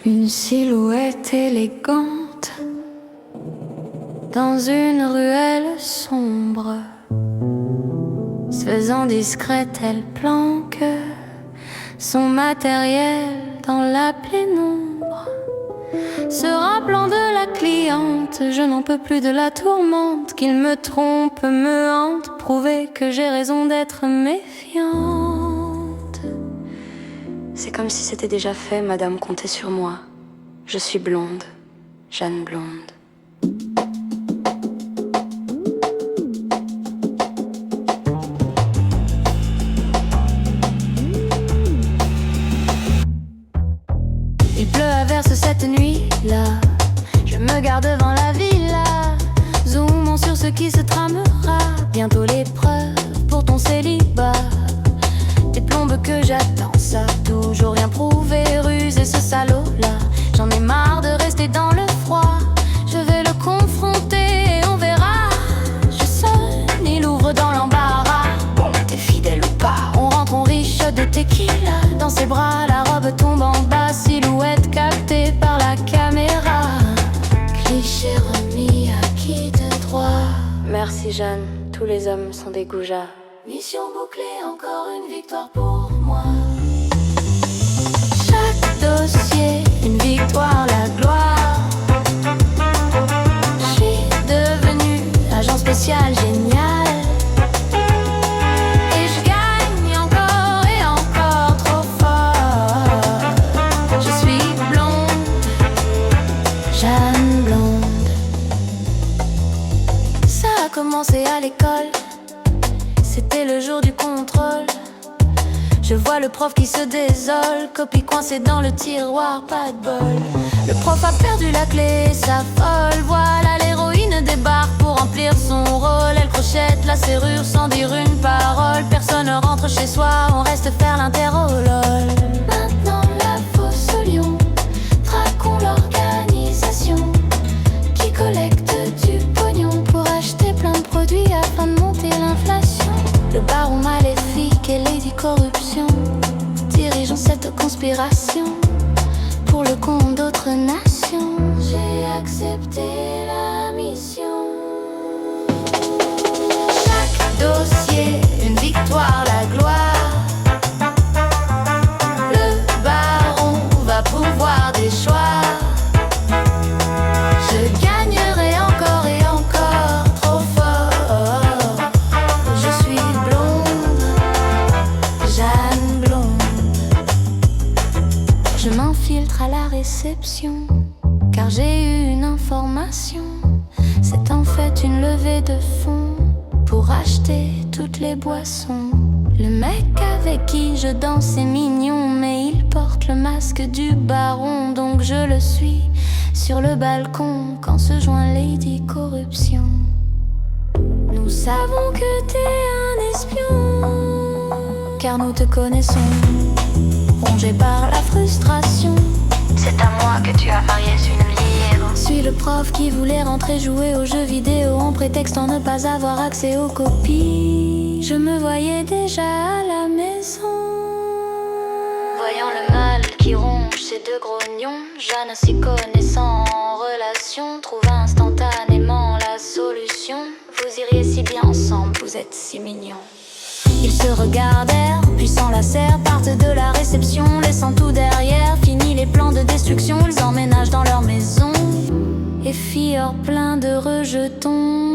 Une silhouette élégante dans une ruelle sombre, se faisant discrète, elle planque son matériel dans la pénombre. Se rappelant de la cliente, je n'en peux plus de la tourmente. Qu'il me trompe, me hante, prouver que j'ai raison d'être méfiante. C'est comme si c'était déjà fait, madame, comptez sur moi. Je suis blonde, Jeanne Blonde. Il pleut à verse cette nuit-là. Je me garde devant la villa, zoomant sur ce qui se tramera. Bientôt l'épreuve pour ton célibat. Des plombes que j'attends, ça toujours rien prouvé, rusé ce salaud-là. J'en ai marre de rester dans le froid. Je vais le confronter et on verra. Je sonne, il ouvre dans l'embarras. Bon, t'es fidèle ou pas, on rentre, on riche de tequila. Dans ses bras, la robe tombe en bas, silhouette captée par la caméra. Cliché remis à qui de droit. Merci Jeanne, tous les hommes sont des goujats. Mission bouclée, encore une victoire pour moi. Chaque dossier, une victoire, la gloire. Je suis devenu agent spécial génial. Et je gagne encore et encore trop fort. Je suis blonde, Jeanne Blonde. Ça a commencé à l'école. C'était le jour du contrôle. Je vois le prof qui se désole, copie coincée dans le tiroir, pas de bol. Le prof a perdu la clé, s'affole. Voilà l'héroïne débarque pour remplir son rôle. Elle crochette la serrure sans dire une parole. Personne ne rentre chez soi, on reste faire l'interro lol. Maintenant la fosse au lion, traquons l'organisation qui collecte du pognon pour acheter plein de produits afin de monter l'inflation. Le baron maléfique et Lady Corruption dirigeant cette conspiration pour le compte d'autres nations. J'ai accepté la mission. Chaque dossier, une victoire, la gloire. Le baron va pouvoir des choix. Je gagnerai encore et encore trop fort. Je suis blonde, Jeanne Blonde. Je m'infiltre à la réception car j'ai eu une information. C'est en fait une levée de fonds pour acheter toutes les boissons. Le mec avec qui je danse est mignon, mais il porte le masque du baron. Donc je le suis sur le balcon quand se joint Lady Corruption. Nous savons que t'es un espion, car nous te connaissons, rongé par la frustration. C'est à moi que tu as parié une liaison. Suis le prof qui voulait rentrer jouer aux jeux vidéo en prétextant ne pas avoir accès aux copies. Je me voyais déjà à la maison. Voyant le mal qui ronge ces deux grognons, Jeanne, s'y connaissant en relation, trouva instantanément la solution. Vous iriez si bien ensemble, vous êtes si mignons. Ils se regardèrent, puis s'enlacèrent, partent de la réception, laissant tout derrière. Fini les plans de destruction, ils emménagent dans leur maison et firent plein de rejetons.